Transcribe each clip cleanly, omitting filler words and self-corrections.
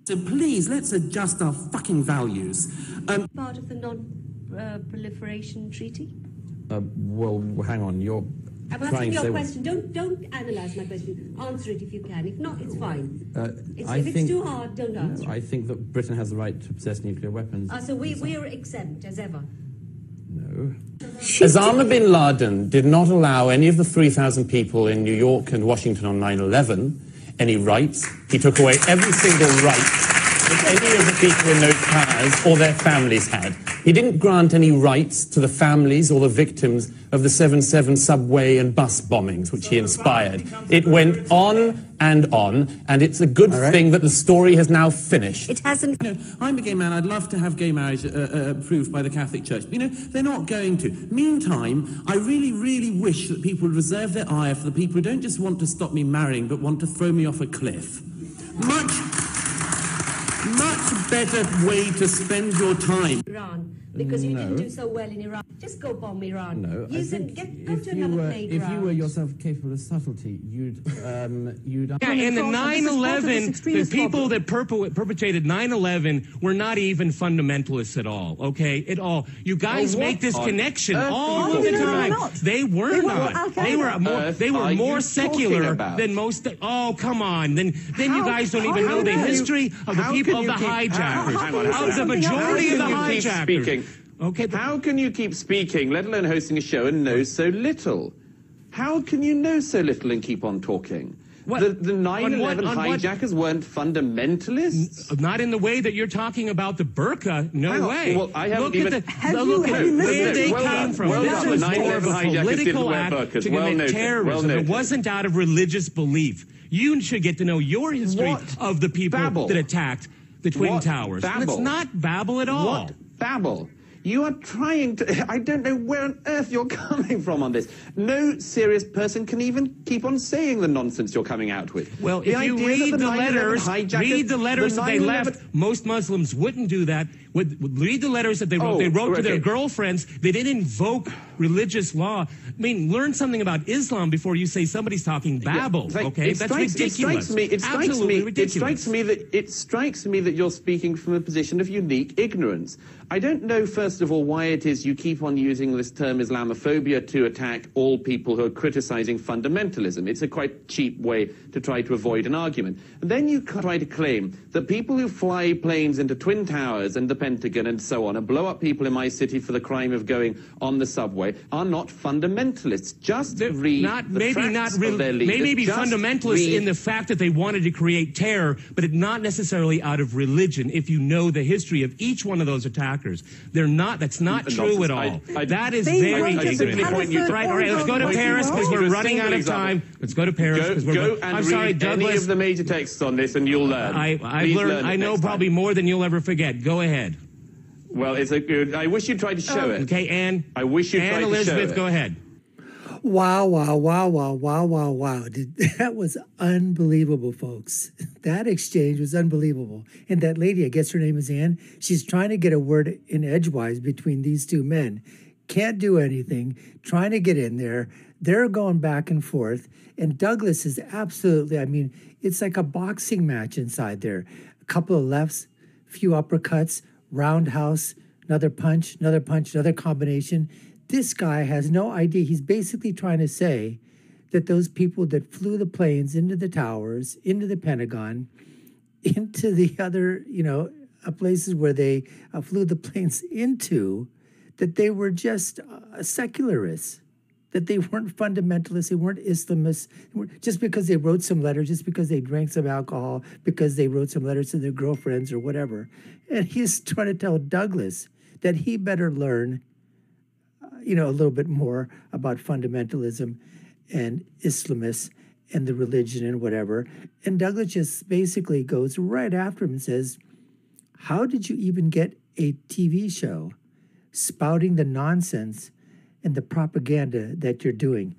So please, let's adjust our fucking values. Part of the non-proliferation treaty? Well, hang on, you're I'm asking your question. Don't analyse my question. Answer it if you can. If not, it's fine. If it's too hard, don't answer. No, I think that Britain has the right to possess nuclear weapons. So we are exempt, as ever? No. Osama bin Laden did not allow any of the 3,000 people in New York and Washington on 9/11 any rights. He took away every single right that any of the people in those towers or their families had. He didn't grant any rights to the families or the victims of the 7/7 subway and bus bombings, which he inspired. It went on, and it's a good thing that the story has now finished. It hasn't. You know, I'm a gay man. I'd love to have gay marriage approved by the Catholic Church. But, you know, they're not going to. Meantime, I really, really wish that people would reserve their ire for the people who don't just want to stop me marrying, but want to throw me off a cliff. Much better way to spend your time. Iran, because you didn't do so well in Iran. Just go bomb Iran. No, go to another playground. If you were yourself capable of subtlety, you'd. Yeah, and the 9/11, the people that perpetrated 9/11 were not even fundamentalists at all. Okay, at all. You guys make this connection all of the time. They were not. They were more secular than most. Oh, come on. Then you guys don't even know the history of the people of the hijackers, of the majority of the hijackers. Okay, how can you keep speaking, let alone hosting a show, and know so little? How can you know so little and keep on talking? The 9/11 hijackers weren't fundamentalists? Not in the way that you're talking about the burqa. No way. Well, I haven't even... Look at where they came from. This was more of a political act to commit terrorism. It wasn't out of religious belief. You should get to know your history of the people that attacked the Twin Towers. It's not babble at all. What babble? You are trying to... I don't know where on earth you're coming from on this. No serious person can even keep on saying the nonsense you're coming out with. Well, if you read the letters that they left, most Muslims wouldn't do that. Read the letters that they wrote. They wrote to their girlfriends. They didn't invoke religious law. I mean, learn something about Islam before you say somebody's talking babble, okay? That's ridiculous. It strikes me that you're speaking from a position of unique ignorance. I don't know, first of all, why it is you keep on using this term Islamophobia to attack all people who are criticizing fundamentalism. It's a quite cheap way to try to avoid an argument. And then you try to claim that people who fly planes into Twin Towers and the Pentagon and so on and blow up people in my city for the crime of going on the subway are not fundamentalists. Just read the facts of their leaders. Maybe fundamentalists in the fact that they wanted to create terror, but not necessarily out of religion. If you know the history of each one of those attackers, they're not. That's not true at all. That is very ignorant. Right. All right. Let's go to Paris because we're running out of time. Let's go to Paris because we're. I'm sorry, Douglas. Any of the major texts on this, and you'll learn. I've learned. I know probably more than you'll ever forget. Go ahead. Well, it's a good. I wish you'd tried to show it. Okay, Anne. I wish you'd tried to show it. Elizabeth, go ahead. Wow. That was unbelievable, folks. That exchange was unbelievable. And that lady, I guess her name is Anne, she's trying to get a word in edgewise between these two men. Can't do anything, trying to get in there. They're going back and forth. And Douglas is absolutely, I mean, it's like a boxing match inside there. A couple of lefts, few uppercuts, roundhouse, another punch, another combination. This guy has no idea. He's basically trying to say that those people that flew the planes into the towers, into the Pentagon, into the other, places where they flew the planes into, that they were just secularists, that they weren't fundamentalists, they weren't Islamists, just because they wrote some letters, just because they drank some alcohol, because they wrote some letters to their girlfriends or whatever. And he's trying to tell Douglas that he better learn a little bit more about fundamentalism and Islamists and the religion and whatever. And Douglas just basically goes right after him and says, how did you even get a TV show spouting the nonsense and the propaganda that you're doing?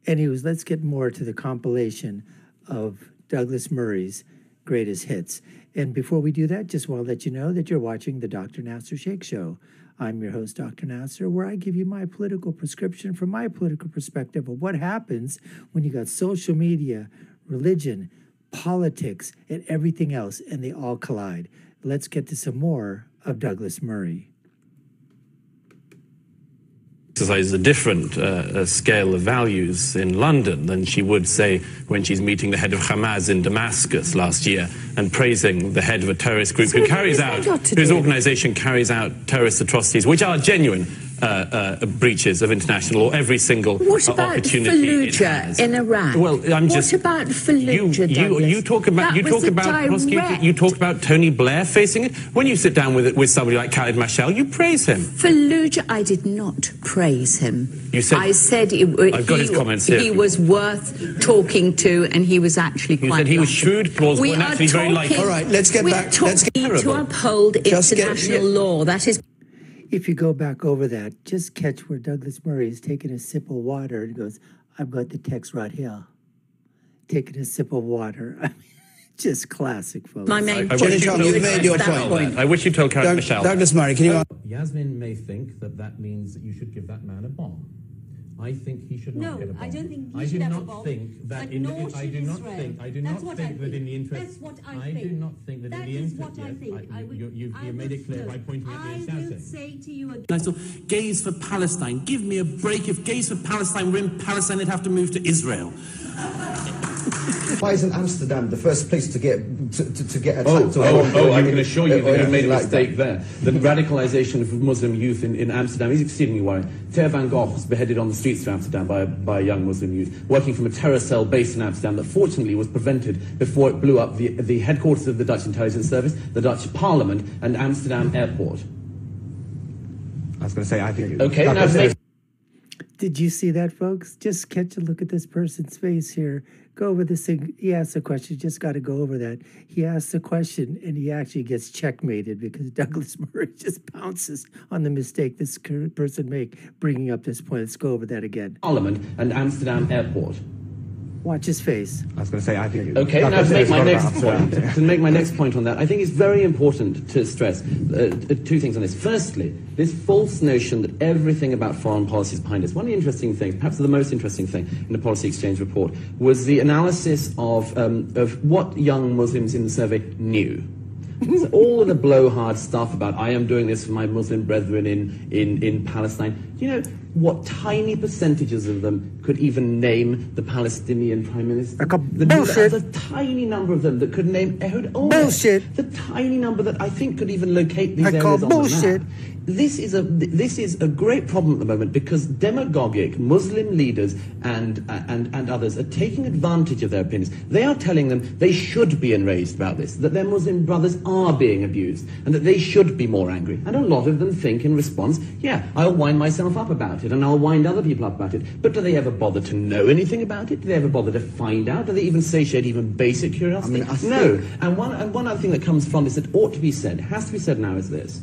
And he was, let's get more to the compilation of Douglas Murray's greatest hits. And before we do that, just want to let you know that you're watching the Dr. Nasir Shaikh Show. I'm your host, Dr. Nasir, where I give you my political prescription from my political perspective of what happens when you got social media, religion, politics, and everything else, and they all collide. Let's get to some more of Douglas Murray. Exercises a different scale of values in London than she would say when she's meeting the head of Hamas in Damascus last year and praising the head of a terrorist group whose organization carries out terrorist atrocities, which are genuine breaches of international law every single opportunity it has. In Iraq? Well, what about Fallujah? You talk about Tony Blair facing it. When you sit down with somebody like Khalid Mashal, you praise him. Fallujah, I did not praise him. You said, I said I've got his comments here. He was worth talking to, and he was actually quite. You said he was shrewd, plausible, and actually very likable. All right, let's get back. Let's get to uphold international law. That is. If you go back over that, just catch where Douglas Murray is taking a sip of water and goes, I've got the text right here. Taking a sip of water. I mean, just classic, folks. My main point. You've made your point. I wish you told Karen Michelle. Douglas Murray, can you... Yasmin may think that means that you should give that man a bomb. I think he should not get a bomb. I don't think he should have a bomb. I do not think that in the interest... That's what I think. I do not think that in the interest... That is what I think. You've made it clear by pointing at me and shouting. I will say to you again... So, gays for Palestine. Give me a break. If gays for Palestine were in Palestine, they'd have to move to Israel. Why isn't Amsterdam the first place to get attacked? I can assure you that you've made a mistake there. The radicalization of Muslim youth in Amsterdam is exceedingly worrying. Theo van Gogh was beheaded on the streets of Amsterdam by a young Muslim youth, working from a terror cell based in Amsterdam that fortunately was prevented before it blew up the headquarters of the Dutch intelligence service, the Dutch parliament, and Amsterdam airport. I was going to say, I think... Okay, now... Did you see that, folks? Just catch a look at this person's face here. Go over this thing. He asked a question. Just got to go over that. He asks a question, and he actually gets checkmated because Douglas Murray just pounces on the mistake this person made, bringing up this point. Let's go over that again. Parliament and Amsterdam airport. Watch his face. I was going to say, I think... Okay, now to make my next point on that, I think it's very important to stress two things on this. Firstly, this false notion that everything about foreign policy is behind us. One of the interesting things, perhaps the most interesting thing in the Policy Exchange report, was the analysis of what young Muslims in the survey knew. So all of the blowhard stuff about I am doing this for my Muslim brethren in Palestine, you know what tiny percentages of them could even name the Palestinian Prime Minister? Bullshit. The tiny number of them that could name Ehud Olmert. Bullshit. The tiny number that I think could even locate these areas on bullshit. the map. This is a great problem at the moment because demagogic Muslim leaders and others are taking advantage of their opinions. They are telling them they should be enraged about this, that their Muslim brothers are being abused, and that they should be more angry. And a lot of them think in response, yeah, I'll wind myself up about it, and I'll wind other people up about it. But do they ever bother to know anything about it? Do they ever bother to find out? Do they even satiate even basic curiosity? No. And one other thing that comes from this that ought to be said, has to be said now, is this.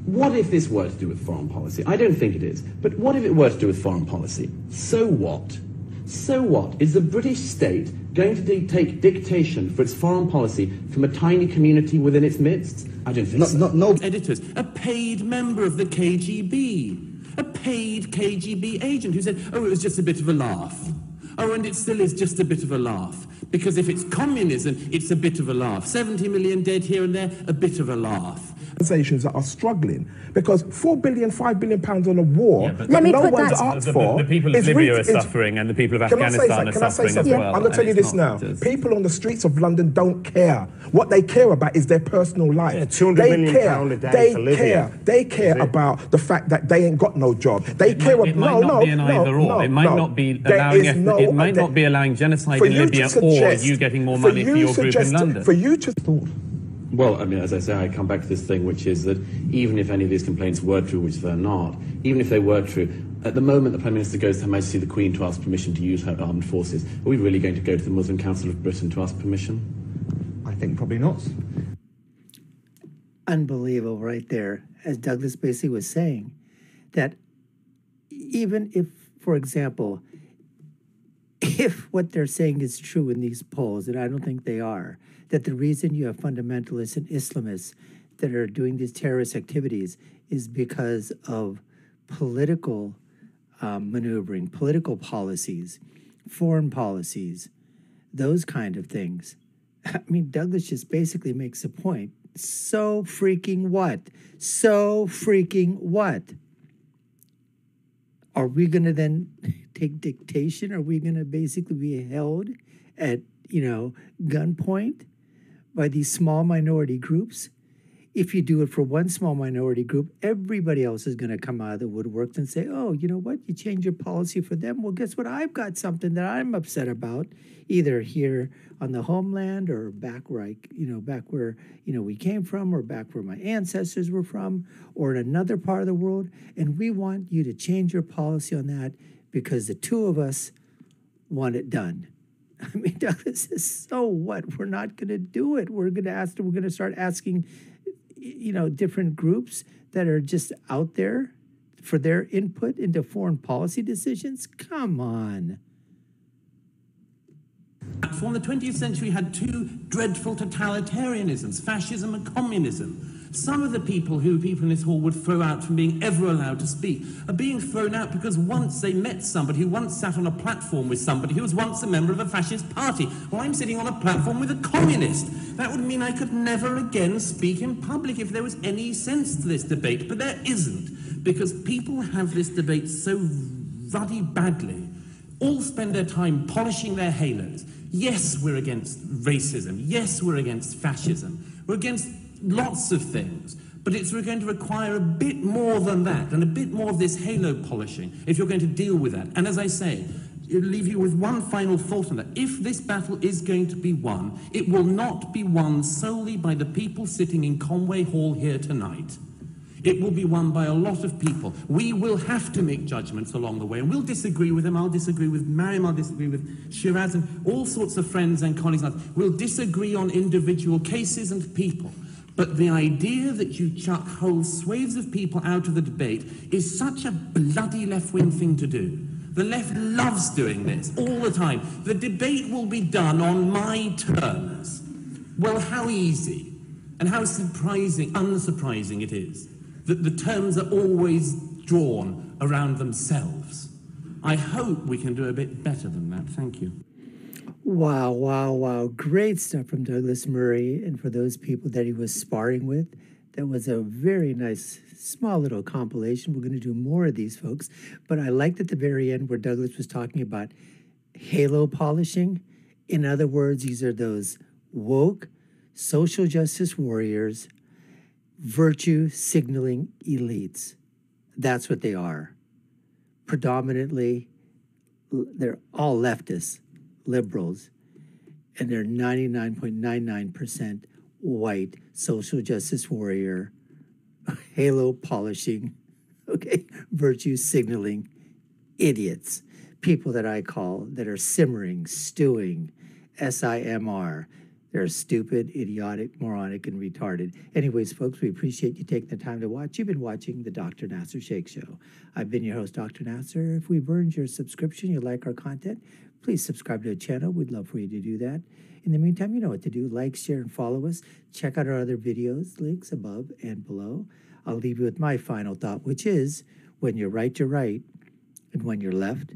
What if this were to do with foreign policy? I don't think it is. But what if it were to do with foreign policy? So what? So what? Is the British state going to take dictation for its foreign policy from a tiny community within its midst? I don't think so. No. Editors, a paid member of the KGB, a paid KGB agent who said, oh, it was just a bit of a laugh. Oh, and it still is just a bit of a laugh. Because if it's communism, it's a bit of a laugh. 70 million dead here and there, a bit of a laugh. Organisations that are struggling because £4 billion, £5 billion on a war that no one's asked for. The people of Libya are suffering and the people of Afghanistan are suffering as well. I'm going to tell you this now. People on the streets of London don't care. What they care about is their personal life. Yeah, £200 million a day for Libya. They care about the fact that they ain't got no job. They care about... It might not be an either or. It might not be allowing genocide in Libya or you getting more money for your group in London. For you to... Well, I mean, as I say, I come back to this thing, which is that even if any of these complaints were true, which they're not, even if they were true, at the moment the Prime Minister goes to Her Majesty the Queen to ask permission to use her armed forces, are we really going to go to the Muslim Council of Britain to ask permission? I think probably not. Unbelievable right there. As Douglas basically was saying, that even if, for example, if what they're saying is true in these polls, and I don't think they are, that the reason you have fundamentalists and Islamists that are doing these terrorist activities is because of political maneuvering, political policies, foreign policies, those kind of things. I mean, Douglas just basically makes a point. So freaking what? So freaking what? Are we going to then take dictation? Are we going to basically be held at, gunpoint by these small minority groups? If you do it for one small minority group, everybody else is going to come out of the woodworks and say, oh, you know what? You change your policy for them. Well, guess what? I've got something that I'm upset about, either here on the homeland or back where we came from, or back where my ancestors were from, or in another part of the world. And we want you to change your policy on that because the two of us want it done. I mean, Douglas says, so what? We're not going to do it. We're going to start asking different groups that are just out there for their input into foreign policy decisions? Come on. In the 20th century had two dreadful totalitarianisms, fascism and communism. Some of the people who people in this hall would throw out from being ever allowed to speak are being thrown out because once they met somebody who once sat on a platform with somebody who was once a member of a fascist party. Well, I'm sitting on a platform with a communist. That would mean I could never again speak in public if there was any sense to this debate. But there isn't, because people have this debate so ruddy badly. All spend their time polishing their halos. Yes, we're against racism. Yes, we're against fascism. We're against lots of things. But we're going to require a bit more than that, and a bit more of this halo polishing if you're going to deal with that. And as I say, I'll leave you with one final thought on that. If this battle is going to be won, it will not be won solely by the people sitting in Conway Hall here tonight. It will be won by a lot of people. We will have to make judgments along the way, and we'll disagree with them. I'll disagree with Mariam, I'll disagree with Shiraz, and all sorts of friends and colleagues. We'll disagree on individual cases and people. But the idea that you chuck whole swathes of people out of the debate is such a bloody left-wing thing to do. The left loves doing this all the time. The debate will be done on my terms. Well, how easy and how unsurprising it is that the terms are always drawn around themselves. I hope we can do a bit better than that. Thank you. Wow, wow, wow. Great stuff from Douglas Murray. And for those people that he was sparring with, that was a very nice, small little compilation. We're going to do more of these, folks. But I liked at the very end where Douglas was talking about halo polishing. In other words, these are those woke social justice warriors, virtue signaling elites. That's what they are. Predominantly, they're all leftists, liberals, and they're 99.99% white social justice warrior, halo polishing, virtue signaling idiots. People that I call that are simmering, stewing, SIMR. They're stupid, idiotic, moronic, and retarded. Anyways, folks, we appreciate you taking the time to watch. You've been watching the Dr. Nasir Shaikh Show. I've been your host, Dr. Nasir. If we've earned your subscription, you like our content, please subscribe to the channel. We'd love for you to do that. In the meantime, you know what to do. Like, share, and follow us. Check out our other videos, links above and below. I'll leave you with my final thought, which is, when you're right, you're right. And when you're left,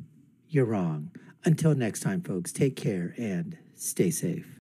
you're wrong. Until next time, folks, take care and stay safe.